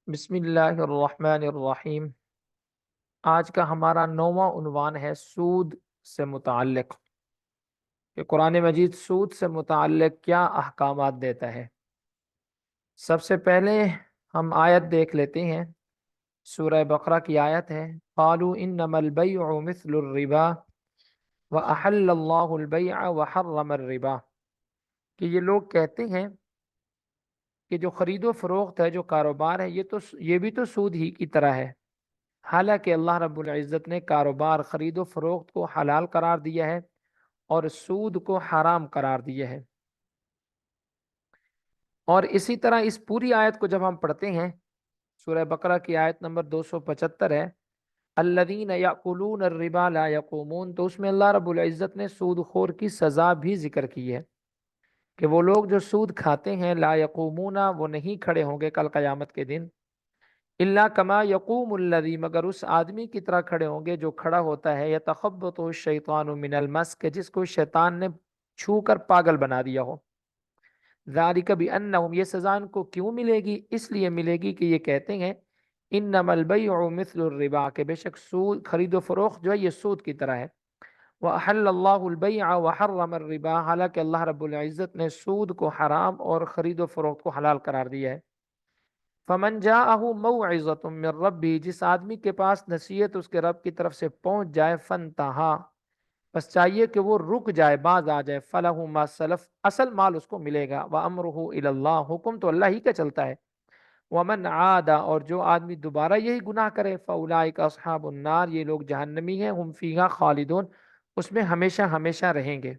بسم اللہ الرحمن الرحیم۔ آج کا ہمارا 9واں عنوان ہے سود سے متعلق، کہ قرآن مجید سود سے متعلق کیا احکامات دیتا ہے۔ سب سے پہلے ہم آیت دیکھ لیتے ہیں۔ سورہ بقرہ کی آیت ہے، قالوا انما البیع مثل الربا واحل اللہ البیع وحرم الربا، کہ یہ لوگ کہتے ہیں کہ جو خرید و فروخت ہے، جو کاروبار ہے، یہ بھی تو سود ہی کی طرح ہے۔ حالانکہ اللہ رب العزت نے کاروبار خرید و فروخت کو حلال قرار دیا ہے اور سود کو حرام قرار دیا ہے۔ اور اسی طرح اس پوری آیت کو جب ہم پڑھتے ہیں، سورہ بقرہ کی آیت نمبر 275 ہے، الذین یأکلون الربا لا یقومون، تو اس میں اللہ رب العزت نے سود خور کی سزا بھی ذکر کی ہے کہ وہ لوگ جو سود کھاتے ہیں، لا یقومون، وہ نہیں کھڑے ہوں گے کل قیامت کے دن، اللہ کما یقوم الذی، مگر اس آدمی کی طرح کھڑے ہوں گے جو کھڑا ہوتا ہے، یتخبطہ الشیطان من المس، کہ جس کو شیطان نے چھو کر پاگل بنا دیا ہو۔ ذالک بانہم، یہ سزا ان کو کیوں ملے گی؟ اس لیے ملے گی کہ یہ کہتے ہیں انما البیع مثل الربا، کہ بے شک سود، خرید و فروخت جو ہے یہ سود کی طرح ہے۔ وَأَحَلَّ اللَّهُ الْبَيْعَ وَحَرَّمَ الرِّبَا، حالانکہ اللہ رب العزت نے سود کو حرام اور خرید و فروخت کو حلال قرار دیا ہے۔ فمن جاءہ موعظۃ من ربہ، جس آدمی کے پاس نصیحت اس کے رب کی طرف سے پہنچ جائے، فانتہا، بس چاہیے کہ وہ رک جائے، باز آ جائے، فلہ ما سلف، اصل مال اس کو ملے گا، وامرہ الی اللہ، حکم تو اللہ ہی کا چلتا ہے، ومن عاد، اور جو آدمی دوبارہ یہی گناہ کرے، فاولئک اصحاب النار، یہ لوگ جہنمی ہیں، ہم فیہا خالدون، اس میں ہمیشہ ہمیشہ رہیں گے۔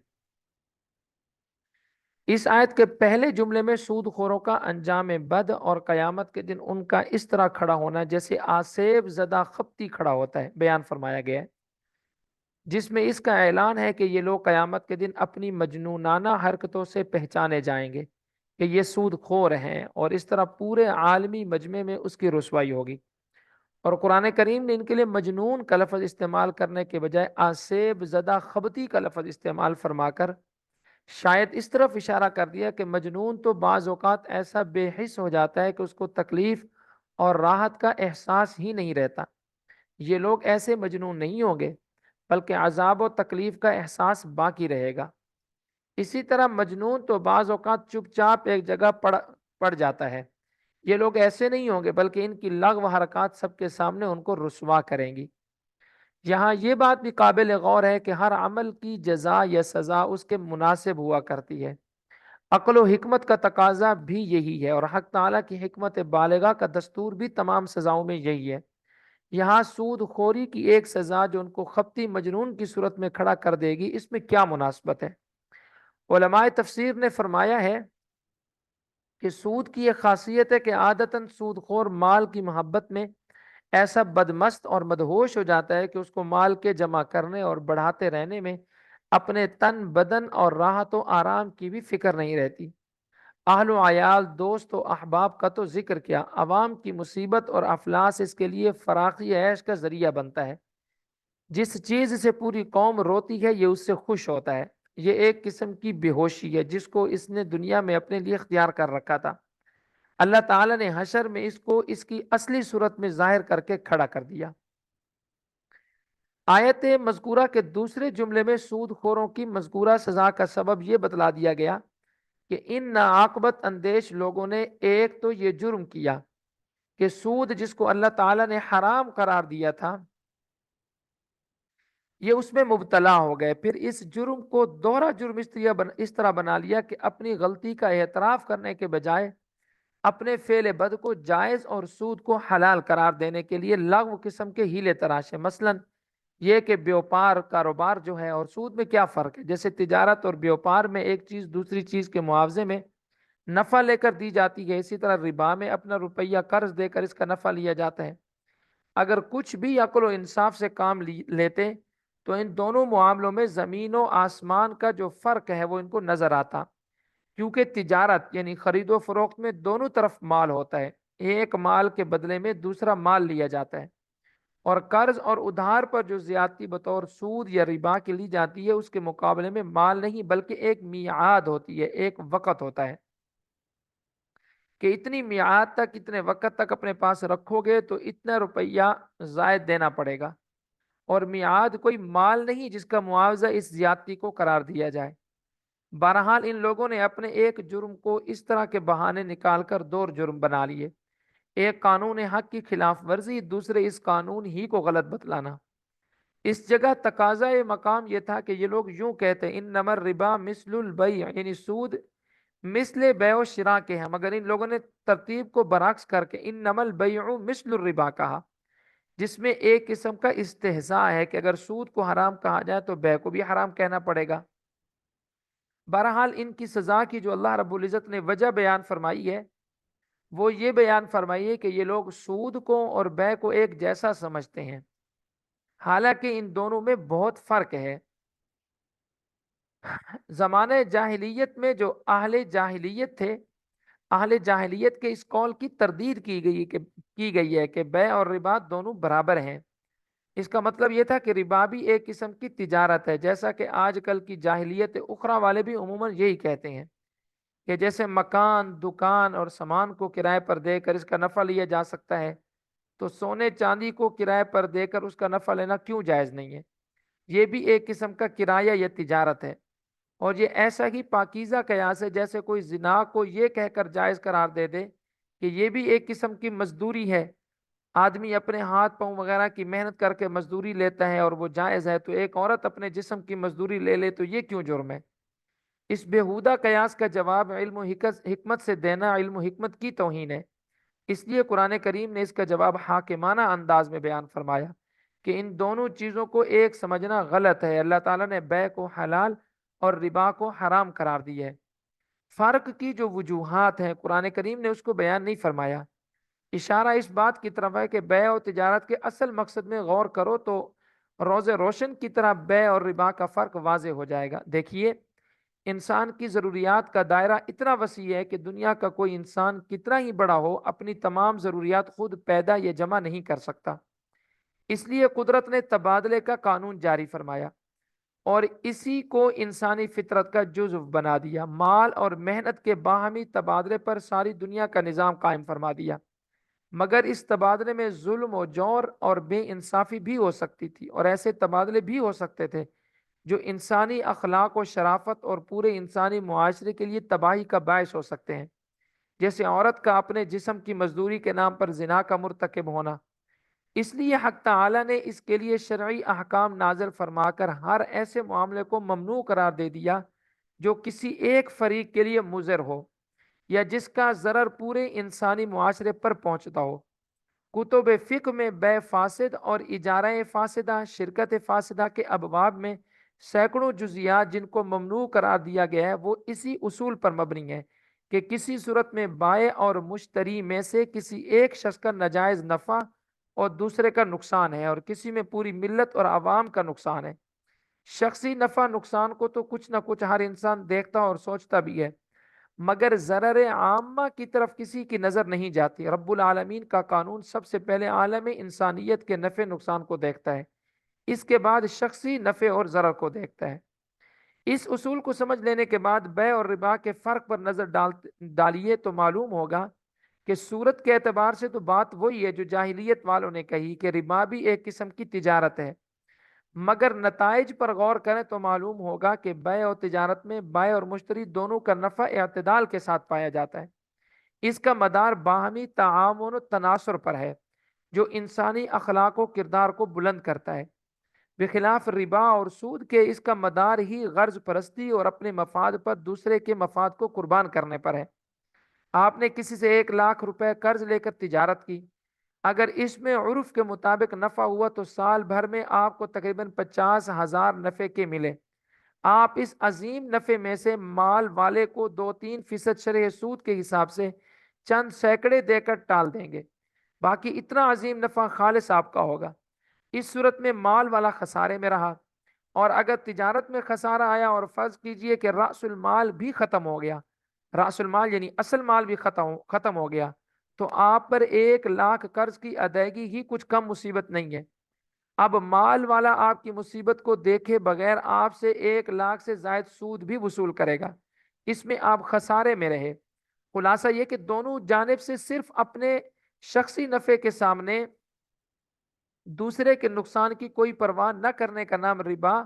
اس آیت کے پہلے جملے میں سود خوروں کا انجام بد اور قیامت کے دن ان کا اس طرح کھڑا ہونا جیسے آسیب زدہ خپتی کھڑا ہوتا ہے بیان فرمایا گیا ہے، جس میں اس کا اعلان ہے کہ یہ لوگ قیامت کے دن اپنی مجنونانہ حرکتوں سے پہچانے جائیں گے کہ یہ سود خور ہیں، اور اس طرح پورے عالمی مجمع میں اس کی رسوائی ہوگی۔ اور قرآن کریم نے ان کے لیے مجنون کا لفظ استعمال کرنے کے بجائے آسیب زدہ خبتی کا لفظ استعمال فرما کر شاید اس طرف اشارہ کر دیا کہ مجنون تو بعض اوقات ایسا بے حس ہو جاتا ہے کہ اس کو تکلیف اور راحت کا احساس ہی نہیں رہتا۔ یہ لوگ ایسے مجنون نہیں ہوں گے، بلکہ عذاب و تکلیف کا احساس باقی رہے گا۔ اسی طرح مجنون تو بعض اوقات چپ چاپ ایک جگہ پڑ جاتا ہے۔ یہ لوگ ایسے نہیں ہوں گے، بلکہ ان کی لغو حرکات سب کے سامنے ان کو رسوا کریں گی۔ یہاں یہ بات بھی قابل غور ہے کہ ہر عمل کی جزا یا سزا اس کے مناسب ہوا کرتی ہے۔ عقل و حکمت کا تقاضا بھی یہی ہے، اور حق تعالیٰ کی حکمت بالغہ کا دستور بھی تمام سزاؤں میں یہی ہے۔ یہاں سود خوری کی ایک سزا جو ان کو خپتی مجنون کی صورت میں کھڑا کر دے گی، اس میں کیا مناسبت ہے؟ علماء تفسیر نے فرمایا ہے کہ سود کی ایک خاصیت ہے کہ عادتاً سود خور مال کی محبت میں ایسا بدمست اور مدہوش ہو جاتا ہے کہ اس کو مال کے جمع کرنے اور بڑھاتے رہنے میں اپنے تن بدن اور راحت و آرام کی بھی فکر نہیں رہتی۔ اہل و عیال، دوست و احباب کا تو ذکر کیا، عوام کی مصیبت اور افلاس اس کے لیے فراخی عیش کا ذریعہ بنتا ہے۔ جس چیز سے پوری قوم روتی ہے، یہ اس سے خوش ہوتا ہے۔ یہ ایک قسم کی بے ہوشی ہے جس کو اس نے دنیا میں اپنے لیے اختیار کر رکھا تھا۔ اللہ تعالیٰ نے حشر میں اس کو اس کی اصلی صورت میں ظاہر کر کے کھڑا کر دیا۔ آیت مذکورہ کے دوسرے جملے میں سود خوروں کی مذکورہ سزا کا سبب یہ بتلا دیا گیا کہ ان ناعاقبت اندیش لوگوں نے ایک تو یہ جرم کیا کہ سود جس کو اللہ تعالیٰ نے حرام قرار دیا تھا، یہ اس میں مبتلا ہو گئے، پھر اس جرم کو دوہرا جرم اس طرح بنا لیا کہ اپنی غلطی کا اعتراف کرنے کے بجائے اپنے فعل بد کو جائز اور سود کو حلال قرار دینے کے لیے لغو قسم کے ہیلے تراشے۔ مثلا یہ کہ بیوپار کاروبار جو ہے اور سود میں کیا فرق ہے؟ جیسے تجارت اور بیوپار میں ایک چیز دوسری چیز کے معاوضے میں نفع لے کر دی جاتی ہے، اسی طرح ربا میں اپنا روپیہ قرض دے کر اس کا نفع لیا جاتا ہے۔ اگر کچھ بھی عقل و انصاف سے کام لیتے تو ان دونوں معاملوں میں زمین و آسمان کا جو فرق ہے وہ ان کو نظر آتا، کیونکہ تجارت یعنی خرید و فروخت میں دونوں طرف مال ہوتا ہے، ایک مال کے بدلے میں دوسرا مال لیا جاتا ہے، اور قرض اور ادھار پر جو زیادتی بطور سود یا ربا کی لی جاتی ہے اس کے مقابلے میں مال نہیں بلکہ ایک میعاد ہوتی ہے، ایک وقت ہوتا ہے۔ کہ اتنی میعاد تک، اتنے وقت تک اپنے پاس رکھو گے تو اتنا روپیہ زائد دینا پڑے گا، اور میعاد کوئی مال نہیں جس کا معاوضہ اس زیادتی کو قرار دیا جائے۔ بہرحال ان لوگوں نے اپنے ایک جرم کو اس طرح کے بہانے نکال کر دو جرم بنا لیے، ایک قانون حق کی خلاف ورزی، دوسرے اس قانون ہی کو غلط بتلانا۔ اس جگہ تقاضا مقام یہ تھا کہ یہ لوگ یوں کہتے انما الربا مثل البیع، یعنی سود مثل بیع و شراء کے ہیں، مگر ان لوگوں نے ترتیب کو برعکس کر کے انما البیع مثل الربا کہا، جس میں ایک قسم کا استہزاء ہے کہ اگر سود کو حرام کہا جائے تو بیع کو بھی حرام کہنا پڑے گا۔ بہرحال ان کی سزا کی جو اللہ رب العزت نے وجہ بیان فرمائی ہے وہ یہ بیان فرمائی ہے کہ یہ لوگ سود کو اور بیع کو ایک جیسا سمجھتے ہیں، حالانکہ ان دونوں میں بہت فرق ہے۔ زمانہ جاہلیت میں جو اہل جاہلیت تھے، اہل جاہلیت کے اس قول کی تردید کی گئی ہے کہ بیع اور ربا دونوں برابر ہیں۔ اس کا مطلب یہ تھا کہ ربا بھی ایک قسم کی تجارت ہے، جیسا کہ آج کل کی جاہلیت اخرى والے بھی عموماً یہی کہتے ہیں کہ جیسے مکان، دکان اور سامان کو کرائے پر دے کر اس کا نفع لیا جا سکتا ہے، تو سونے چاندی کو کرائے پر دے کر اس کا نفع لینا کیوں جائز نہیں ہے؟ یہ بھی ایک قسم کا کرایہ یا تجارت ہے، اور یہ ایسا ہی پاکیزہ قیاس ہے جیسے کوئی زنا کو یہ کہہ کر جائز قرار دے دے کہ یہ بھی ایک قسم کی مزدوری ہے، آدمی اپنے ہاتھ پاؤں وغیرہ کی محنت کر کے مزدوری لیتا ہے اور وہ جائز ہے، تو ایک عورت اپنے جسم کی مزدوری لے لے تو یہ کیوں جرم ہے؟ اس بےہودہ قیاس کا جواب علم و حکمت سے دینا علم و حکمت کی توہین ہے۔ اس لیے قرآن کریم نے اس کا جواب حاکمانہ انداز میں بیان فرمایا کہ ان دونوں چیزوں کو ایک سمجھنا غلط ہے۔ اللہ تعالیٰ نے بیع کو حلال اور ربا کو حرام قرار دی ہے۔ فرق کی جو وجوہات ہیں قرآن کریم نے اس کو بیان نہیں فرمایا۔ اشارہ اس بات کی طرف ہے کہ بیع و تجارت کے اصل مقصد میں غور کرو تو روز روشن کی طرح بیع اور ربا کا فرق واضح ہو جائے گا۔ دیکھیے، انسان کی ضروریات کا دائرہ اتنا وسیع ہے کہ دنیا کا کوئی انسان کتنا ہی بڑا ہو اپنی تمام ضروریات خود پیدا یا جمع نہیں کر سکتا۔ اس لیے قدرت نے تبادلے کا قانون جاری فرمایا اور اسی کو انسانی فطرت کا جزو بنا دیا۔ مال اور محنت کے باہمی تبادلے پر ساری دنیا کا نظام قائم فرما دیا، مگر اس تبادلے میں ظلم و جور اور بے انصافی بھی ہو سکتی تھی، اور ایسے تبادلے بھی ہو سکتے تھے جو انسانی اخلاق و شرافت اور پورے انسانی معاشرے کے لیے تباہی کا باعث ہو سکتے ہیں، جیسے عورت کا اپنے جسم کی مزدوری کے نام پر زنا کا مرتکب ہونا۔ اس لیے حق تعالی نے اس کے لیے شرعی احکام نازل فرما کر ہر ایسے معاملے کو ممنوع قرار دے دیا جو کسی ایک فریق کے لیے مضر ہو یا جس کا ضرر پورے انسانی معاشرے پر پہنچتا ہو۔ کتب فقہ میں بیع فاسد اور اجارہ فاسدہ، شرکت فاسدہ کے ابواب میں سینکڑوں جزیات جن کو ممنوع قرار دیا گیا ہے وہ اسی اصول پر مبنی ہے کہ کسی صورت میں بائع اور مشتری میں سے کسی ایک شخص کا ناجائز نفع اور دوسرے کا نقصان ہے، اور کسی میں پوری ملت اور عوام کا نقصان ہے۔ شخصی نفع نقصان کو تو کچھ نہ کچھ ہر انسان دیکھتا اور سوچتا بھی ہے، مگر ضرر عامہ کی طرف کسی کی نظر نہیں جاتی۔ رب العالمین کا قانون سب سے پہلے عالم انسانیت کے نفع نقصان کو دیکھتا ہے، اس کے بعد شخصی نفع اور ضرر کو دیکھتا ہے۔ اس اصول کو سمجھ لینے کے بعد بیع اور ربا کے فرق پر نظر ڈالیے تو معلوم ہوگا کہ صورت کے اعتبار سے تو بات وہی ہے جو جاہلیت والوں نے کہی کہ ربا بھی ایک قسم کی تجارت ہے، مگر نتائج پر غور کریں تو معلوم ہوگا کہ بیع اور تجارت میں بائع اور مشتری دونوں کا نفع اعتدال کے ساتھ پایا جاتا ہے۔ اس کا مدار باہمی تعاون و تناصر پر ہے جو انسانی اخلاق و کردار کو بلند کرتا ہے، بخلاف ربا اور سود کے اس کا مدار ہی غرض پرستی اور اپنے مفاد پر دوسرے کے مفاد کو قربان کرنے پر ہے۔ آپ نے کسی سے 1,00,000 روپے قرض لے کر تجارت کی، اگر اس میں عرف کے مطابق نفع ہوا تو سال بھر میں آپ کو تقریباً 50,000 نفع کے ملے۔ آپ اس عظیم نفع میں سے مال والے کو 2-3% شرح سود کے حساب سے چند سینکڑے دے کر ٹال دیں گے، باقی اتنا عظیم نفع خالص آپ کا ہوگا۔ اس صورت میں مال والا خسارے میں رہا، اور اگر تجارت میں خسارہ آیا اور فرض کیجئے کہ رأس المال بھی ختم ہو گیا، رأس المال یعنی اصل مال بھی ختم ہو گیا، تو آپ پر 1,00,000 قرض کی ادائیگی ہی کچھ کم مصیبت نہیں ہے۔ اب مال والا آپ کی مصیبت کو دیکھے بغیر آپ سے 1,00,000 سے زائد سود بھی وصول کرے گا، اس میں آپ خسارے میں رہے۔ خلاصہ یہ کہ دونوں جانب سے صرف اپنے شخصی نفع کے سامنے دوسرے کے نقصان کی کوئی پرواہ نہ کرنے کا نام ربا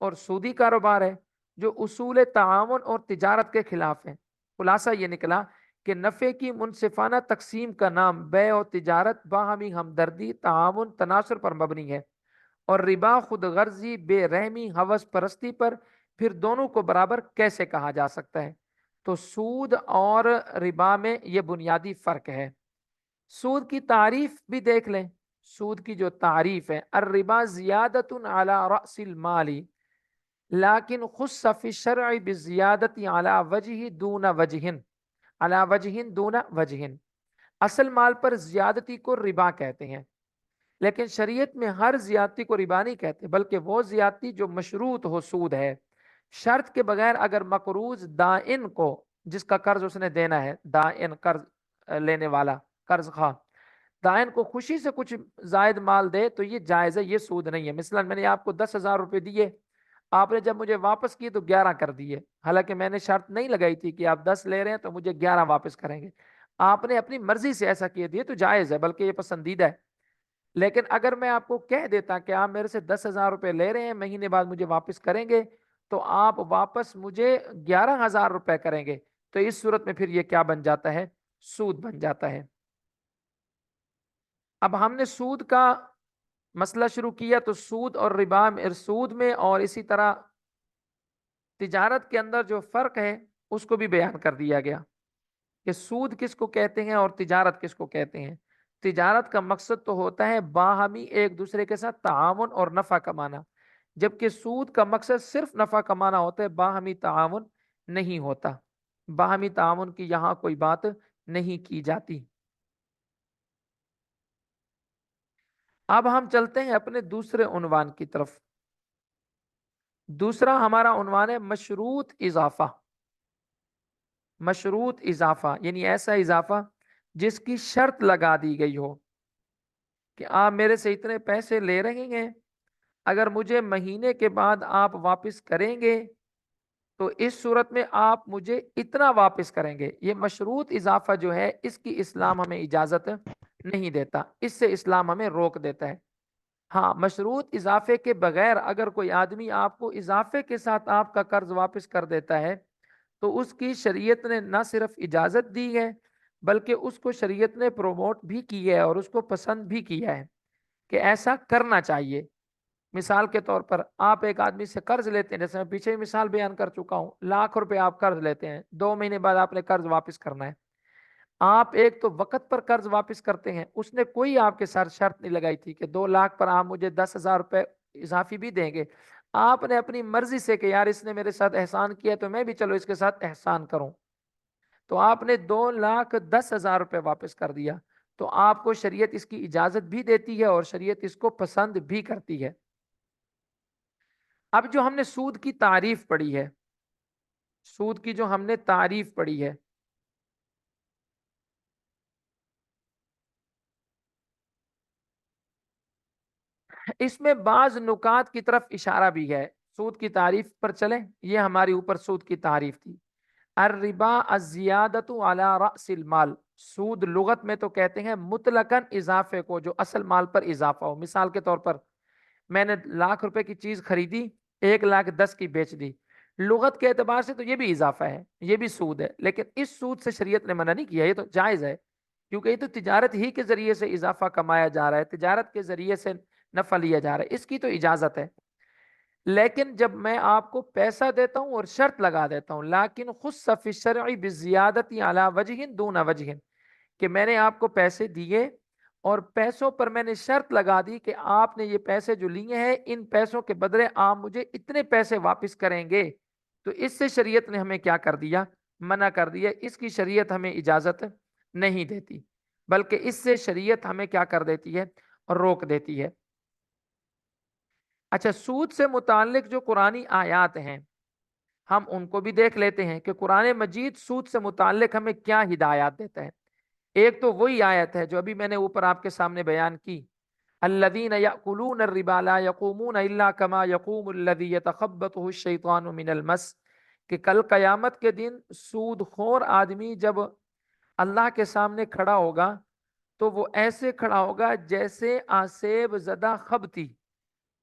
اور سودی کاروبار ہے، جو اصول تعاون اور تجارت کے خلاف ہے۔ خلاصہ یہ نکلا کہ نفع کی منصفانہ تقسیم کا نام بیع و تجارت باہمی ہمدردی، تعاون، تناصر پر مبنی ہے، اور ربا خود غرضی، بے رحمی، ہوس پرستی پر پھر دونوں کو برابر کیسے کہا جا سکتا ہے؟ تو سود اور ربا میں یہ بنیادی فرق ہے۔ سود کی تعریف بھی دیکھ لیں۔ سود کی جو تعریف ہے، الربا زیادت علی رأس المال لیکن خص فی الشرع بزیادت علی وجہ دون وجہ، علی وجہ دون وجہ۔ اصل مال پر زیادتی کو ربا کہتے ہیں، لیکن شریعت میں ہر زیادتی کو ربا نہیں کہتے، بلکہ وہ زیادتی جو مشروط ہو سود ہے۔ شرط کے بغیر اگر مقروض دائن کو، جس کا قرض اس نے دینا ہے، دائن قرض لینے والا، قرض خواہ دائن کو خوشی سے کچھ زائد مال دے تو یہ جائز ہے، یہ سود نہیں ہے۔ مثلا میں نے آپ کو 10,000 روپے دیے، آپ نے جب مجھے واپس کیے تو 11 کر دیے، حالانکہ میں نے شرط نہیں لگائی تھی کہ آپ 10 لے رہے ہیں تو مجھے 11 واپس کریں گے، آپ نے اپنی مرضی سے ایسا کیے دیے تو جائز ہے، بلکہ یہ پسندیدہ ہے۔ لیکن اگر میں آپ کو کہہ دیتا کہ آپ میرے سے 10,000 روپے لے رہے ہیں، مہینے بعد مجھے واپس کریں گے، تو آپ واپس مجھے 11,000 روپے کریں گے، تو اس صورت میں پھر یہ کیا بن جاتا ہے؟ سود بن جاتا ہے۔ اب ہم نے سود کا مسئلہ شروع کیا تو سود اور ربا میں، سود میں اور اسی طرح تجارت کے اندر جو فرق ہے اس کو بھی بیان کر دیا گیا کہ سود کس کو کہتے ہیں اور تجارت کس کو کہتے ہیں۔ تجارت کا مقصد تو ہوتا ہے باہمی ایک دوسرے کے ساتھ تعاون اور نفع کمانا، جبکہ سود کا مقصد صرف نفع کمانا ہوتا ہے، باہمی تعاون نہیں ہوتا، باہمی تعاون کی یہاں کوئی بات نہیں کی جاتی۔ اب ہم چلتے ہیں اپنے دوسرے عنوان کی طرف۔ دوسرا ہمارا عنوان ہے مشروط اضافہ۔ مشروط اضافہ یعنی ایسا اضافہ جس کی شرط لگا دی گئی ہو کہ آپ میرے سے اتنے پیسے لے رہے ہیں، اگر مجھے مہینے کے بعد آپ واپس کریں گے تو اس صورت میں آپ مجھے اتنا واپس کریں گے۔ یہ مشروط اضافہ جو ہے اس کی اسلام ہمیں اجازت نہیں دیتا، اس سے اسلام ہمیں روک دیتا ہے۔ ہاں، مشروط اضافے کے بغیر اگر کوئی آدمی آپ کو اضافے کے ساتھ آپ کا قرض واپس کر دیتا ہے تو اس کی شریعت نے نہ صرف اجازت دی ہے بلکہ اس کو شریعت نے پروموٹ بھی کی ہے اور اس کو پسند بھی کیا ہے کہ ایسا کرنا چاہیے۔ مثال کے طور پر آپ ایک آدمی سے قرض لیتے ہیں، جیسے میں پیچھے مثال بیان کر چکا ہوں، 1,00,000 روپے آپ قرض لیتے ہیں، 2 مہینے بعد آپ نے قرض واپس کرنا ہے۔ آپ ایک تو وقت پر قرض واپس کرتے ہیں، اس نے کوئی آپ کے ساتھ شرط نہیں لگائی تھی کہ 2,00,000 پر آپ مجھے 10,000 روپے اضافی بھی دیں گے، آپ نے اپنی مرضی سے کہ یار اس نے میرے ساتھ احسان کیا تو میں بھی چلو اس کے ساتھ احسان کروں، تو آپ نے 2,10,000 روپے واپس کر دیا، تو آپ کو شریعت اس کی اجازت بھی دیتی ہے اور شریعت اس کو پسند بھی کرتی ہے۔ اب جو ہم نے سود کی تعریف پڑھی ہے، سود کی جو ہم نے تعریف پڑھی ہے، اس میں بعض نکات کی طرف اشارہ بھی ہے۔ سود کی تعریف پر چلیں، یہ ہماری اوپر سود کی تعریف تھی۔ الربا الزیادت علی رأس المال، سود لغت میں تو کہتے ہیں مطلقاً اضافے کو جو اصل مال پر اضافہ ہو۔ مثال کے طور پر میں نے 1,00,000 روپے کی چیز خریدی، 1,10,000 کی بیچ دی، لغت کے اعتبار سے تو یہ بھی اضافہ ہے، یہ بھی سود ہے، لیکن اس سود سے شریعت نے منع نہیں کیا، یہ تو جائز ہے، کیونکہ یہ تو تجارت ہی کے ذریعے سے اضافہ کمایا جا رہا ہے، تجارت کے ذریعے سے نفع لیا جا رہا ہے، اس کی تو اجازت ہے۔ لیکن جب میں آپ کو پیسہ دیتا ہوں اور شرط لگا دیتا ہوں، لیکن خص فی الشرع بزیادت علی وجہ دون وجہ، کہ میں نے آپ کو پیسے دیے اور پیسوں پر میں نے شرط لگا دی کہ آپ نے یہ پیسے جو لیے ہیں ان پیسوں کے بدلے آپ مجھے اتنے پیسے واپس کریں گے، تو اس سے شریعت نے ہمیں کیا کر دیا؟ منع کر دیا، اس کی شریعت ہمیں اجازت نہیں دیتی، بلکہ اس سے شریعت ہمیں کیا کر دیتی ہے؟ روک دیتی ہے۔ اچھا، سود سے متعلق جو قرآنی آیات ہیں ہم ان کو بھی دیکھ لیتے ہیں کہ قرآن مجید سود سے متعلق ہمیں کیا ہدایات دیتا ہے۔ ایک تو وہی آیت ہے جو ابھی میں نے اوپر آپ کے سامنے بیان کی، الذین یأکلون الربا لا یقومون الا کما یقوم الذی یتخبطہ الشیطان من المس، کہ کل قیامت کے دن سود خور آدمی جب اللہ کے سامنے کھڑا ہوگا تو وہ ایسے کھڑا ہوگا جیسے آسیب زدہ خبتی،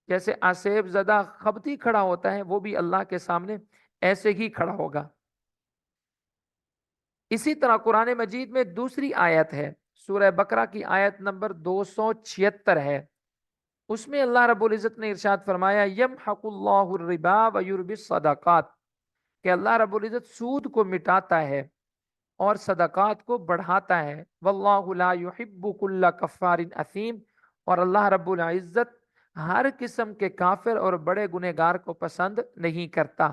جیسے آسیب زدہ خبتی کھڑا ہوتا ہے، وہ بھی اللہ کے سامنے ایسے ہی کھڑا ہوگا۔ اسی طرح قرآن مجید میں دوسری آیت ہے، سورہ بقرہ کی آیت نمبر 276 ہے، اس میں اللہ رب العزت نے ارشاد فرمایا یمحق اللہ الربا ویربی الصدقات، کہ اللہ رب العزت سود کو مٹاتا ہے اور صدقات کو بڑھاتا ہے، واللہ لا يحب كل کفار اثیم، اور اللہ رب العزت ہر قسم کے کافر اور بڑے گنہگار کو پسند نہیں کرتا۔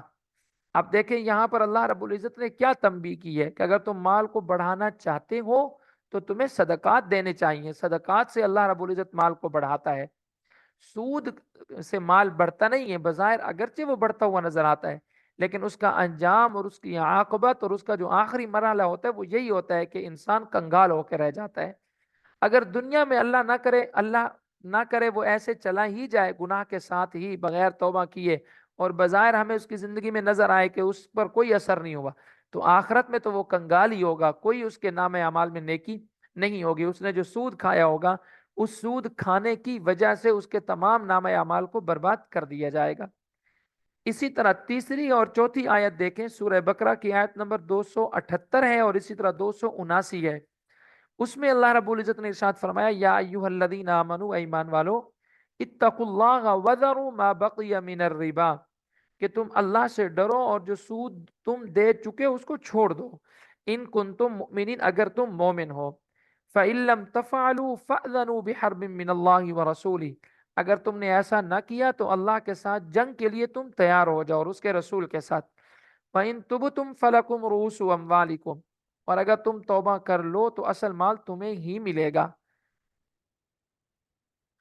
اب دیکھیں یہاں پر اللہ رب العزت نے کیا تنبیہ کی ہے کہ اگر تم مال کو بڑھانا چاہتے ہو تو تمہیں صدقات دینے چاہیے، صدقات سے اللہ رب العزت مال کو بڑھاتا ہے، سود سے مال بڑھتا نہیں ہے، بظاہر اگرچہ وہ بڑھتا ہوا نظر آتا ہے لیکن اس کا انجام اور اس کی عاقبت اور اس کا جو آخری مرحلہ ہوتا ہے وہ یہی ہوتا ہے کہ انسان کنگال ہو کے رہ جاتا ہے۔ اگر دنیا میں اللہ نہ کرے وہ ایسے چلا ہی جائے گناہ کے ساتھ ہی بغیر توبہ کیے، اور بظاہر ہمیں اس کی زندگی میں نظر آئے کہ اس پر کوئی اثر نہیں ہوا، تو آخرت میں تو وہ کنگال ہی ہوگا، کوئی اس کے نام اعمال میں نیکی نہیں ہوگی۔ اس نے جو سود کھایا ہوگا اس سود کھانے کی وجہ سے اس کے تمام نام اعمال کو برباد کر دیا جائے گا۔ اسی طرح تیسری اور چوتھی آیت دیکھیں، سورہ بقرہ کی آیت نمبر 278 ہے اور اسی طرح 279 ہے، اس میں اللہ رب العزت نے ارشاد فرمایا یا ایھا الذین آمنوا، ایمان والو، اتقوا اللہ وذروا ما بقی من الربا، کہ تم اللہ سے ڈرو اور جو سود تم دے چکے اس کو چھوڑ دو، ان کنتم مؤمنین، اگر تم مومن ہو، فَإِن لَّمْ تَفْعَلُوا فَأْذَنُوا بِحَرْبٍ مِّنَ اللَّهِ وَرَسُولِهِ، اگر تم نے ایسا نہ کیا تو اللہ کے ساتھ جنگ کے لیے تم تیار ہو جاؤ اور اس کے رسول کے ساتھ۔ فَإِن تُبْتُمْ فَلَكُمْ رُءُوسُ أَمْوَالِكُمْ، اور اگر تم توبہ کر لو تو اصل مال تمہیں ہی ملے گا۔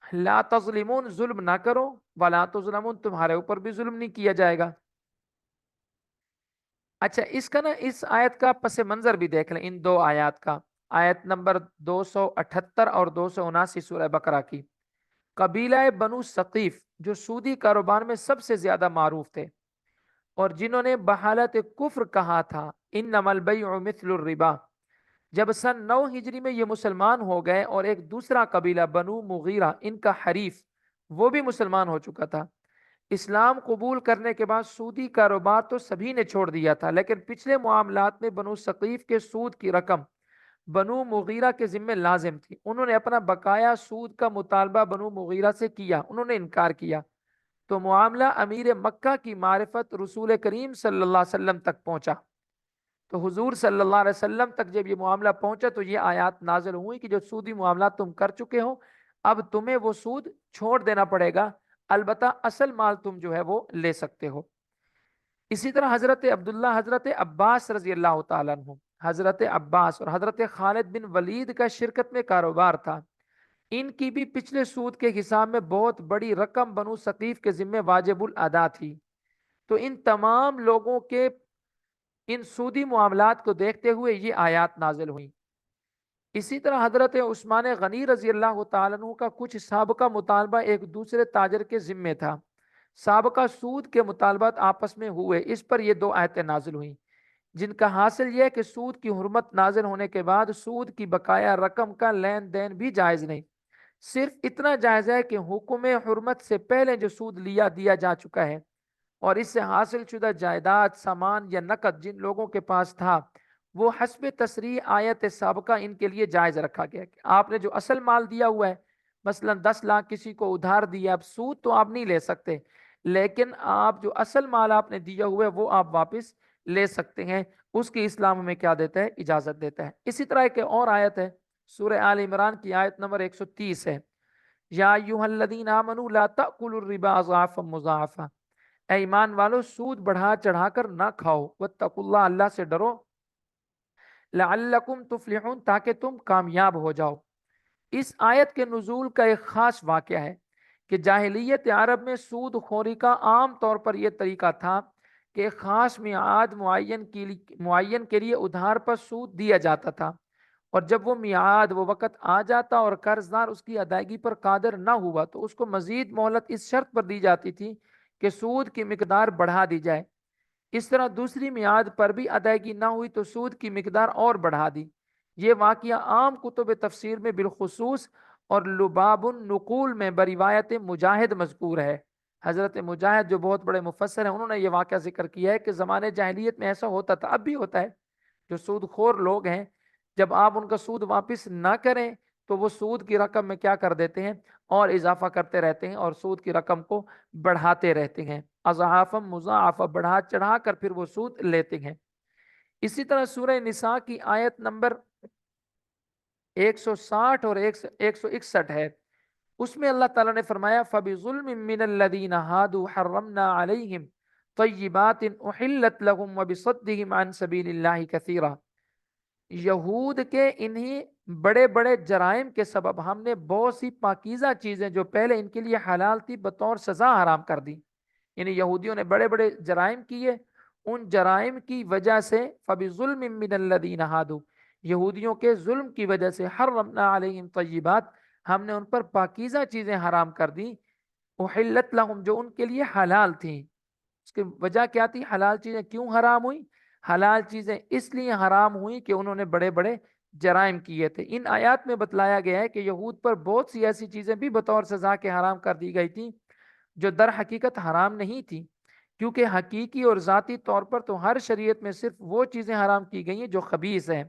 لا تظلمون، ظلم نہ کرو، ولا تظلمون، تمہارے اوپر بھی ظلم نہیں کیا جائے گا۔ اچھا اس کا اس آیت کا پس منظر بھی دیکھ لیں، ان دو آیات کا، آیت نمبر 278 اور 279 سورہ بقرہ کی۔ قبیلہ بنو ثقیف جو سودی کاروبار میں سب سے زیادہ معروف تھے اور جنہوں نے بحالت کفر کہا تھا انما البیع مثل الربا، جب سن 9 ہجری میں یہ مسلمان ہو گئے اور ایک دوسرا قبیلہ بنو مغیرہ ان کا حریف وہ بھی مسلمان ہو چکا تھا، اسلام قبول کرنے کے بعد سودی کاروبار تو سبھی نے چھوڑ دیا تھا، لیکن پچھلے معاملات میں بنو ثقیف کے سود کی رقم بنو مغیرہ کے ذمے لازم تھی، انہوں نے اپنا بقایا سود کا مطالبہ بنو مغیرہ سے کیا، انہوں نے انکار کیا، تو معاملہ امیر مکہ کی معرفت رسول کریم صلی اللہ علیہ وسلم تک پہنچا، تو حضور صلی اللہ علیہ وسلم تک جب یہ معاملہ پہنچا تو یہ آیات نازل ہوئی کہ جو سودی معاملات تم کر چکے ہو اب تمہیں وہ سود چھوڑ دینا پڑے گا، البتہ اصل مال تم جو ہے وہ لے سکتے ہو۔ اسی طرح حضرت عبداللہ، حضرت عباس رضی اللہ تعالیٰ عنہ، حضرت عباس اور حضرت خالد بن ولید کا شرکت میں کاروبار تھا، ان کی بھی پچھلے سود کے حساب میں بہت بڑی رقم بنو ثقیف کے ذمہ واجب الادا تھی، تو ان تمام لوگوں کے ان سودی معاملات کو دیکھتے ہوئے یہ آیات نازل ہوئیں۔ اسی طرح حضرت عثمان غنی رضی اللہ تعالیٰ عنہ کا کچھ سابقہ مطالبہ ایک دوسرے تاجر کے ذمے تھا، سابقہ سود کے مطالبات آپس میں ہوئے، اس پر یہ دو آیتیں نازل ہوئیں جن کا حاصل یہ ہے کہ سود کی حرمت نازل ہونے کے بعد سود کی بقایا رقم کا لین دین بھی جائز نہیں، صرف اتنا جائز ہے کہ حکم حرمت سے پہلے جو سود دیا جا چکا ہے اور اس سے حاصل شدہ جائیداد، سامان یا نقد جن لوگوں کے پاس تھا وہ حسب تصریح آیت سابقہ ان کے لیے جائز رکھا گیا کہ آپ نے جو اصل مال دیا ہوا ہے، مثلا 10 لاکھ کسی کو ادھار دیا، اب سود تو آپ نہیں لے سکتے لیکن آپ جو اصل مال آپ نے دیا ہوا ہے وہ آپ واپس لے سکتے ہیں، اس کی اسلام میں کیا دیتا ہے؟ اجازت دیتا ہے۔ اسی طرح ایک اور آیت ہے سورہ آل عمران کی آیت نمبر 130 ہے، یا ایھا الذین آمنوا لا تأکلوا الربا اضعافا مضاعفا، اے ایمان والو سود بڑھا چڑھا کر نہ کھاؤ، واتقوا اللہ، اللہ سے ڈرو، لعلکم تفلحون، تاکہ تم کامیاب ہو جاؤ۔ اس آیت کے نزول کا ایک خاص واقعہ ہے کہ جاہلیت عرب میں سود خوری کا عام طور پر یہ طریقہ تھا کہ ایک خاص میعاد معین کے لیے ادھار پر سود دیا جاتا تھا، اور جب وہ میعاد، وہ وقت آ جاتا اور قرض دار اس کی ادائیگی پر قادر نہ ہوا تو اس کو مزید مہلت اس شرط پر دی جاتی تھی کہ سود کی مقدار بڑھا دی جائے، اس طرح دوسری میعاد پر بھی ادائیگی نہ ہوئی تو سود کی مقدار اور بڑھا دی، یہ واقعہ عام کتب تفسیر میں بالخصوص اور لباب النقول میں بروایت مجاہد مذکور ہے۔ حضرت مجاہد جو بہت بڑے مفسر ہیں، انہوں نے یہ واقعہ ذکر کیا ہے کہ زمانے جاہلیت میں ایسا ہوتا تھا، اب بھی ہوتا ہے۔ جو سود خور لوگ ہیں، جب آپ ان کا سود واپس نہ کریں تو وہ سود کی رقم میں کیا کر دیتے ہیں اور اضافہ کرتے رہتے ہیں اور سود کی رقم کو بڑھاتے رہتے ہیں، اضعافا مضاعفہ، بڑھا چڑھا کر پھر وہ سود لیتے ہیں۔ اسی طرح سورہ نساء کی آیت نمبر 160 اور 161 ہے، اس میں اللہ تعالیٰ نے فرمایا فَبِظُلْمٍ مِّنَ الَّذِينَ هَادُوا حَرَّمْنَا عَلَيْهِمْ طَيِّبَاتٍ أُحِلَّتْ لَهُمْ وَبِصَدِّهِمْ عَن سَبِيلِ اللَّهِ كَثِيرًا۔ یہود کے انہی بڑے بڑے جرائم کے سبب ہم نے بہت سی پاکیزہ چیزیں جو پہلے ان کے لیے حلال تھی بطور سزا حرام کر دی۔ یعنی یہودیوں نے بڑے بڑے جرائم کیے، ان جرائم کی وجہ سے فَبِظُلْمٍ مِّنَ الَّذِينَ هَادُوا، یہودیوں کے ظلم کی وجہ سے حرمنا علیہم طیبات، ہم نے ان پر پاکیزہ چیزیں حرام کر دی، احلت لہم، جو ان کے لیے حلال تھیں۔ اس کی وجہ کیا تھی؟ حلال چیزیں کیوں حرام ہوئی؟ حلال چیزیں اس لیے حرام ہوئی کہ انہوں نے بڑے بڑے جرائم کیے تھے۔ ان آیات میں بتلایا گیا ہے کہ یہود پر بہت سی ایسی چیزیں بھی بطور سزا کے حرام کر دی گئی تھی جو در حقیقت حرام نہیں تھی، کیونکہ حقیقی اور ذاتی طور پر تو ہر شریعت میں صرف وہ چیزیں حرام کی گئی ہیں جو خبیث ہیں،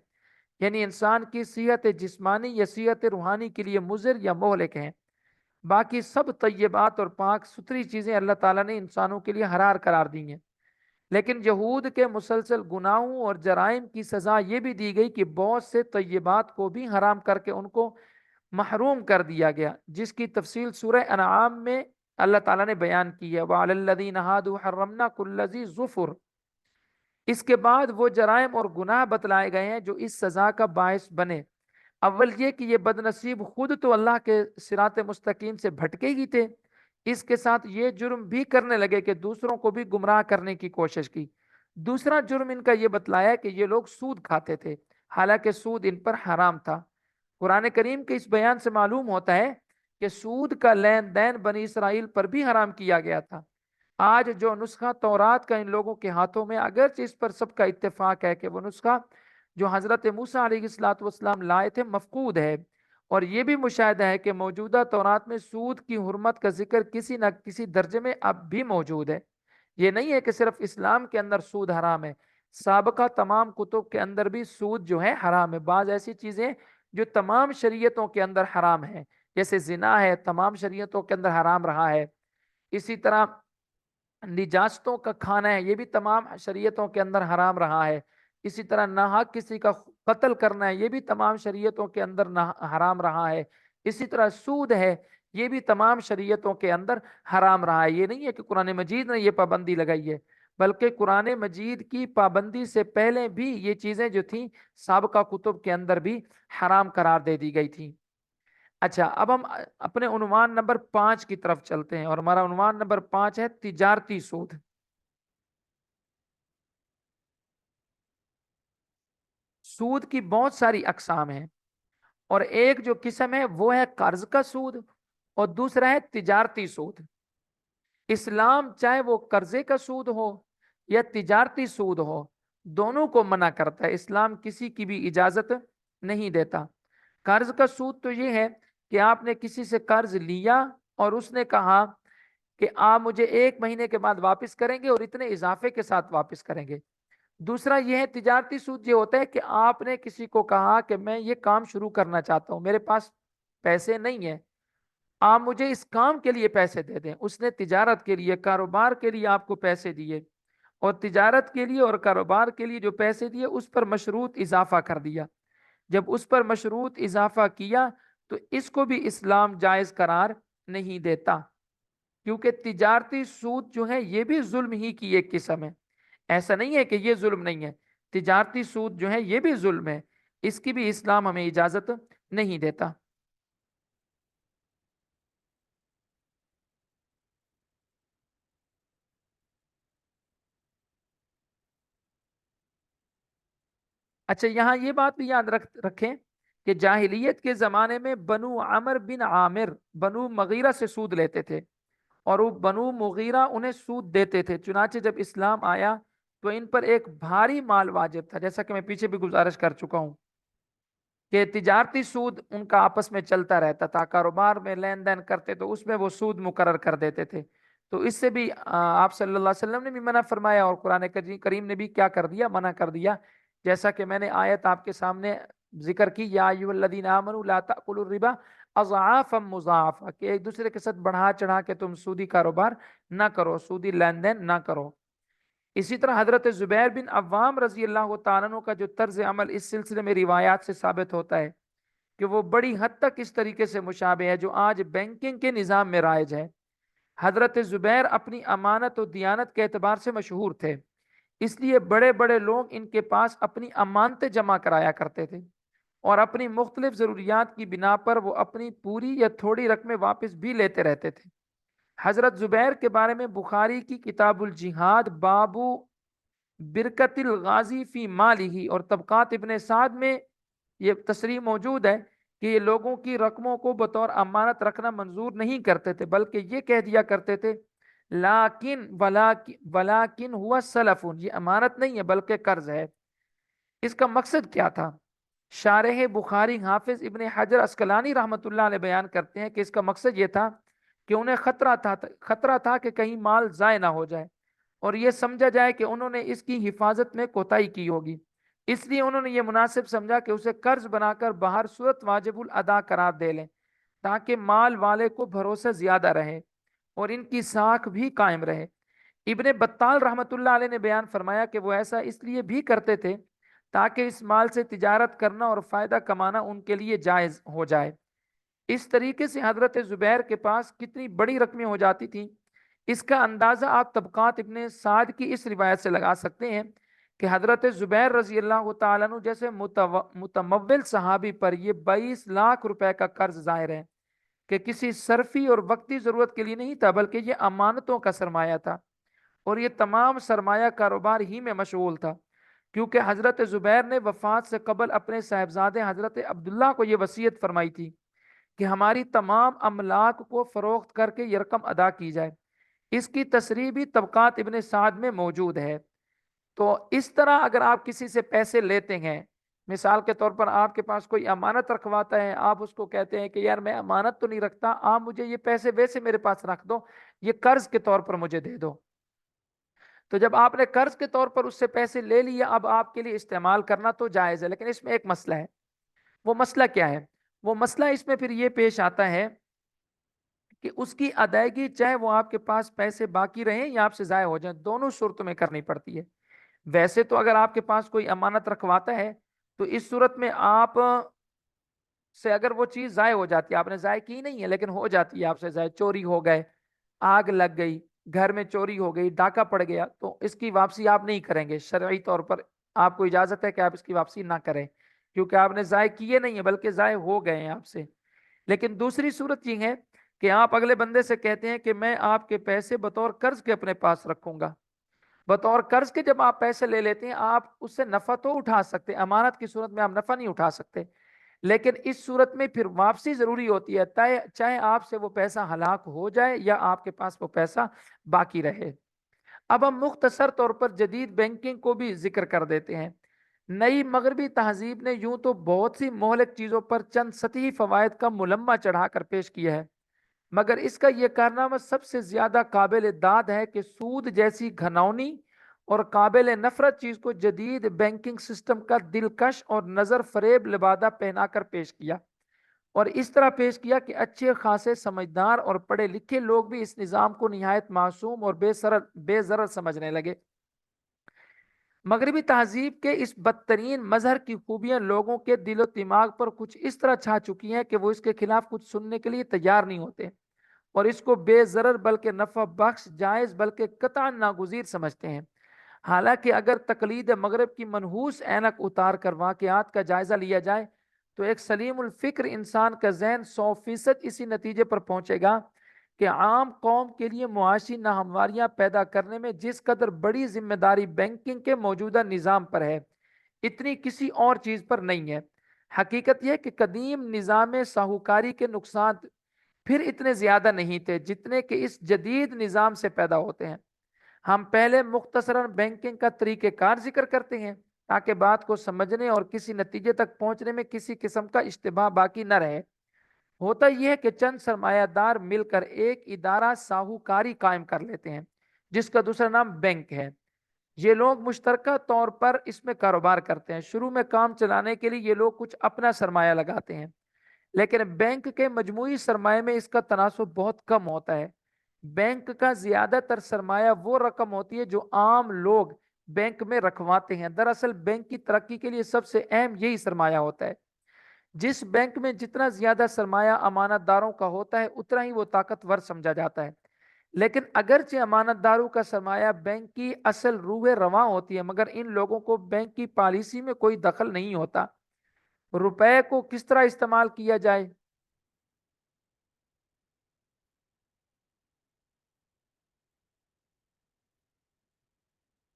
یعنی انسان کی صحت جسمانی یا صحت روحانی کے لیے مضر یا مہلک ہیں۔ باقی سب طیبات اور پاک ستھری چیزیں اللہ تعالیٰ نے انسانوں کے لیے حرام قرار دی ہیں۔ لیکن یہود کے مسلسل گناہوں اور جرائم کی سزا یہ بھی دی گئی کہ بہت سے طیبات کو بھی حرام کر کے ان کو محروم کر دیا گیا، جس کی تفصیل سورہ انعام میں اللہ تعالیٰ نے بیان کی ہے۔ وَعَلَى الَّذِينَ هَادُوا حَرَّمْنَا كُلَّ ذِي ظُفُرٍ۔ اس کے بعد وہ جرائم اور گناہ بتلائے گئے ہیں جو اس سزا کا باعث بنے۔ اول یہ کہ یہ بد نصیب خود تو اللہ کے صراط مستقیم سے بھٹکے ہی تھے، اس کے ساتھ یہ جرم بھی کرنے لگے کہ دوسروں کو بھی گمراہ کرنے کی کوشش کی۔ دوسرا جرم ان کا یہ بتلایا کہ یہ لوگ سود کھاتے تھے، حالانکہ سود ان پر حرام تھا۔ قرآن کریم کے اس بیان سے معلوم ہوتا ہے کہ سود کا لین دین بنی اسرائیل پر بھی حرام کیا گیا تھا۔ آج جو نسخہ تورات کا ان لوگوں کے ہاتھوں میں، اگرچہ اس پر سب کا اتفاق ہے کہ وہ نسخہ جو حضرت موسیٰ علیہ الصلوۃ والسلام لائے تھے مفقود ہے، اور یہ بھی مشاہدہ ہے کہ موجودہ تورات میں سود کی حرمت کا ذکر کسی نہ کسی درجے میں اب بھی موجود ہے۔ یہ نہیں ہے کہ صرف اسلام کے اندر سود حرام ہے، سابقہ تمام کتب کے اندر بھی سود جو ہے حرام ہے۔ بعض ایسی چیزیں جو تمام شریعتوں کے اندر حرام ہیں، جیسے زنا ہے، تمام شریعتوں کے اندر حرام رہا ہے۔ اسی طرح نجاستوں کا کھانا ہے، یہ بھی تمام شریعتوں کے اندر حرام رہا ہے۔ اسی طرح ناحق کسی کا قتل کرنا ہے، یہ بھی تمام شریعتوں کے اندر حرام رہا ہے۔ اسی طرح سود ہے، یہ بھی تمام شریعتوں کے اندر حرام رہا ہے۔ یہ نہیں ہے کہ قرآن مجید نے یہ پابندی لگائی ہے، بلکہ قرآن مجید کی پابندی سے پہلے بھی یہ چیزیں جو تھیں سابقہ کتب کے اندر بھی حرام قرار دے دی گئی تھیں۔ اچھا، اب ہم اپنے عنوان نمبر 5 کی طرف چلتے ہیں، اور ہمارا عنوان نمبر 5 ہے تجارتی سود۔ سود کی بہت ساری اقسام ہیں، اور ایک جو قسم ہے وہ ہے قرض کا سود، اور دوسرا ہے تجارتی سود۔ اسلام چاہے وہ قرضے کا سود ہو یا تجارتی سود ہو، دونوں کو منع کرتا ہے، اسلام کسی کی بھی اجازت نہیں دیتا۔ قرض کا سود تو یہ ہے کہ آپ نے کسی سے قرض لیا اور اس نے کہا کہ آپ مجھے 1 مہینے کے بعد واپس کریں گے اور اتنے اضافے کے ساتھ واپس کریں گے۔ دوسرا یہ ہے تجارتی سود، یہ ہوتا ہے کہ آپ نے کسی کو کہا کہ میں یہ کام شروع کرنا چاہتا ہوں، میرے پاس پیسے نہیں ہیں، آپ مجھے اس کام کے لیے پیسے دے دیں۔ اس نے تجارت کے لیے، کاروبار کے لیے آپ کو پیسے دیے، اور تجارت کے لیے اور کاروبار کے لیے جو پیسے دیے اس پر مشروط اضافہ کر دیا۔ جب اس پر مشروط اضافہ کیا تو اس کو بھی اسلام جائز قرار نہیں دیتا، کیونکہ تجارتی سود جو ہے یہ بھی ظلم ہی کی ایک قسم ہے۔ ایسا نہیں ہے کہ یہ ظلم نہیں ہے، تجارتی سود جو ہے یہ بھی ظلم ہے، اس کی بھی اسلام ہمیں اجازت نہیں دیتا۔ اچھا، یہاں یہ بات بھی یاد رکھیں کہ جاہلیت کے زمانے میں بنو عمر بن عامر بنو مغیرہ سے سود لیتے تھے، اور وہ بنو مغیرہ انہیں سود دیتے تھے۔ چنانچہ جب اسلام آیا تو ان پر ایک بھاری مال واجب تھا، جیسا کہ میں پیچھے بھی گزارش کر چکا ہوں۔ کہ تجارتی سود ان کا آپس میں چلتا رہتا تھا، کاروبار میں لین دین کرتے تو اس میں وہ سود مقرر کر دیتے تھے، تو اس سے بھی آپ صلی اللہ علیہ وسلم نے بھی منع فرمایا، اور قرآن کریم نے بھی کیا کر دیا، منع کر دیا، جیسا کہ میں نے آیت آپ کے سامنے ذکر کی، یا ایھا الذین آمنوا لا تأکلوا الربا اضعافا مضاعفا، کہ ایک دوسرے کے ساتھ بڑھا چڑھا کے تم سودی کاروبار نہ کرو، سودی لین دین نہ کرو۔ اسی طرح حضرت زبیر بن عوام رضی اللہ تعالیٰ عنہ کا جو طرز عمل اس سلسلے میں روایات سے ثابت ہوتا ہے کہ وہ بڑی حد تک اس طریقے سے مشابہ ہے جو آج بینکنگ کے نظام میں رائج ہے۔ حضرت زبیر اپنی امانت و دیانت کے اعتبار سے مشہور تھے، اس لیے بڑے بڑے لوگ ان کے پاس اپنی امانتیں جمع کرایا کرتے تھے، اور اپنی مختلف ضروریات کی بنا پر وہ اپنی پوری یا تھوڑی رقمیں واپس بھی لیتے رہتے تھے۔ حضرت زبیر کے بارے میں بخاری کی کتاب الجہاد بابو برکت الغازی فی مالہ اور طبقات ابن سعد میں یہ تصریح موجود ہے کہ یہ لوگوں کی رقموں کو بطور امانت رکھنا منظور نہیں کرتے تھے، بلکہ یہ کہہ دیا کرتے تھے ولاکن ہوا سلف، یہ امانت نہیں ہے بلکہ قرض ہے۔ اس کا مقصد کیا تھا؟ شارح بخاری حافظ ابن حجر اسقلانی رحمۃ اللہ علیہ بیان کرتے ہیں کہ اس کا مقصد یہ تھا کہ انہیں خطرہ تھا کہ کہیں مال ضائع نہ ہو جائے اور یہ سمجھا جائے کہ انہوں نے اس کی حفاظت میں کوتاہی کی ہوگی، اس لیے انہوں نے یہ مناسب سمجھا کہ اسے قرض بنا کر بہر صورت واجب الادا قرار دے لیں تاکہ مال والے کو بھروسہ زیادہ رہے اور ان کی ساکھ بھی قائم رہے۔ ابن بطال رحمۃ اللہ علیہ نے بیان فرمایا کہ وہ ایسا اس لیے بھی کرتے تھے تاکہ اس مال سے تجارت کرنا اور فائدہ کمانا ان کے لیے جائز ہو جائے۔ اس طریقے سے حضرت زبیر کے پاس کتنی بڑی رقمیں ہو جاتی تھیں، اس کا اندازہ آپ طبقات ابن سعد کی اس روایت سے لگا سکتے ہیں کہ حضرت زبیر رضی اللہ تعالیٰ عنہ جیسے متمول صحابی پر یہ 22 لاکھ روپے کا قرض ظاہر ہے کہ کسی صرفی اور وقتی ضرورت کے لیے نہیں تھا، بلکہ یہ امانتوں کا سرمایہ تھا، اور یہ تمام سرمایہ کاروبار ہی میں مشغول تھا، کیونکہ حضرت زبیر نے وفات سے قبل اپنے صاحبزادے حضرت عبداللہ کو یہ وصیت فرمائی تھی کہ ہماری تمام املاک کو فروخت کر کے یہ رقم ادا کی جائے۔ اس کی تصریح بھی طبقات ابن سعد میں موجود ہے۔ تو اس طرح اگر آپ کسی سے پیسے لیتے ہیں، مثال کے طور پر آپ کے پاس کوئی امانت رکھواتا ہے، آپ اس کو کہتے ہیں کہ یار میں امانت تو نہیں رکھتا، آپ مجھے یہ پیسے ویسے میرے پاس رکھ دو، یہ قرض کے طور پر مجھے دے دو۔ تو جب آپ نے قرض کے طور پر اس سے پیسے لے لیے، اب آپ کے لیے استعمال کرنا تو جائز ہے، لیکن اس میں ایک مسئلہ ہے۔ وہ مسئلہ کیا ہے؟ وہ مسئلہ اس میں پھر یہ پیش آتا ہے کہ اس کی ادائیگی چاہے وہ آپ کے پاس پیسے باقی رہیں یا آپ سے ضائع ہو جائیں، دونوں صورتوں میں کرنی پڑتی ہے۔ ویسے تو اگر آپ کے پاس کوئی امانت رکھواتا ہے تو اس صورت میں آپ سے اگر وہ چیز ضائع ہو جاتی ہے، آپ نے ضائع کی نہیں ہے لیکن ہو جاتی ہے آپ سے ضائع، چوری ہو گئے، آگ لگ گئی، گھر میں چوری ہو گئی، ڈاکہ پڑ گیا، تو اس کی واپسی آپ نہیں کریں گے۔ شرعی طور پر آپ کو اجازت ہے کہ آپ اس کی واپسی نہ کریں، کیونکہ آپ نے ضائع کیے نہیں ہے بلکہ ضائع ہو گئے ہیں آپ سے۔ لیکن دوسری صورت یہ ہے کہ آپ اگلے بندے سے کہتے ہیں کہ میں آپ کے پیسے بطور قرض کے اپنے پاس رکھوں گا۔ بطور قرض کے جب آپ پیسے لے لیتے ہیں، آپ اس سے نفع تو اٹھا سکتے، امانت کی صورت میں آپ نفع نہیں اٹھا سکتے، لیکن اس صورت میں پھر واپسی ضروری ہوتی ہے، چاہے آپ سے وہ پیسہ ہلاک ہو جائے یا آپ کے پاس وہ پیسہ باقی رہے۔ اب ہم مختصر طور پر جدید بینکنگ کو بھی ذکر کر دیتے ہیں۔ نئی مغربی تہذیب نے یوں تو بہت سی مہلک چیزوں پر چند سطحی فوائد کا ملمہ چڑھا کر پیش کیا ہے، مگر اس کا یہ کارنامہ سب سے زیادہ قابل داد ہے کہ سود جیسی گھناؤنی اور قابل نفرت چیز کو جدید بینکنگ سسٹم کا دلکش اور نظر فریب لبادہ پہنا کر پیش کیا، اور اس طرح پیش کیا کہ اچھے خاصے سمجھدار اور پڑھے لکھے لوگ بھی اس نظام کو نہایت معصوم اور بے ضرر سمجھنے لگے۔ مغربی تہذیب کے اس بدترین مظہر کی خوبیاں لوگوں کے دل و دماغ پر کچھ اس طرح چھا چکی ہیں کہ وہ اس کے خلاف کچھ سننے کے لیے تیار نہیں ہوتے اور اس کو بے ضرر بلکہ نفع بخش، جائز بلکہ قطعا ناگزیر سمجھتے ہیں۔ حالانکہ اگر تقلید مغرب کی منحوس اینک اتار کر واقعات کا جائزہ لیا جائے تو ایک سلیم الفکر انسان کا ذہن 100% اسی نتیجے پر پہنچے گا کہ عام قوم کے لیے معاشی ناہمواریاں پیدا کرنے میں جس قدر بڑی ذمہ داری بینکنگ کے موجودہ نظام پر ہے، اتنی کسی اور چیز پر نہیں ہے۔ حقیقت یہ کہ قدیم نظام ساہوکاری کے نقصان پھر اتنے زیادہ نہیں تھے جتنے کہ اس جدید نظام سے پیدا ہوتے ہیں۔ ہم پہلے مختصراً بینکنگ کا طریقہ کار ذکر کرتے ہیں، تاکہ بات کو سمجھنے اور کسی نتیجے تک پہنچنے میں کسی قسم کا اشتباہ باقی نہ رہے۔ ہوتا یہ ہے کہ چند سرمایہ دار مل کر ایک ادارہ ساہوکاری قائم کر لیتے ہیں جس کا دوسرا نام بینک ہے۔ یہ لوگ مشترکہ طور پر اس میں کاروبار کرتے ہیں۔ شروع میں کام چلانے کے لیے یہ لوگ کچھ اپنا سرمایہ لگاتے ہیں، لیکن بینک کے مجموعی سرمایہ میں اس کا تناسب بہت کم ہوتا ہے۔ بینک کا زیادہ تر سرمایہ وہ رقم ہوتی ہے جو عام لوگ بینک میں رکھواتے ہیں۔ دراصل بینک کی ترقی کے لیے سب سے اہم یہی سرمایہ ہوتا ہے۔ جس بینک میں جتنا زیادہ سرمایہ امانت داروں کا ہوتا ہے اتنا ہی وہ طاقتور سمجھا جاتا ہے۔ لیکن اگرچہ امانت داروں کا سرمایہ بینک کی اصل روح رواں ہوتی ہے، مگر ان لوگوں کو بینک کی پالیسی میں کوئی دخل نہیں ہوتا۔ روپے کو کس طرح استعمال کیا جائے،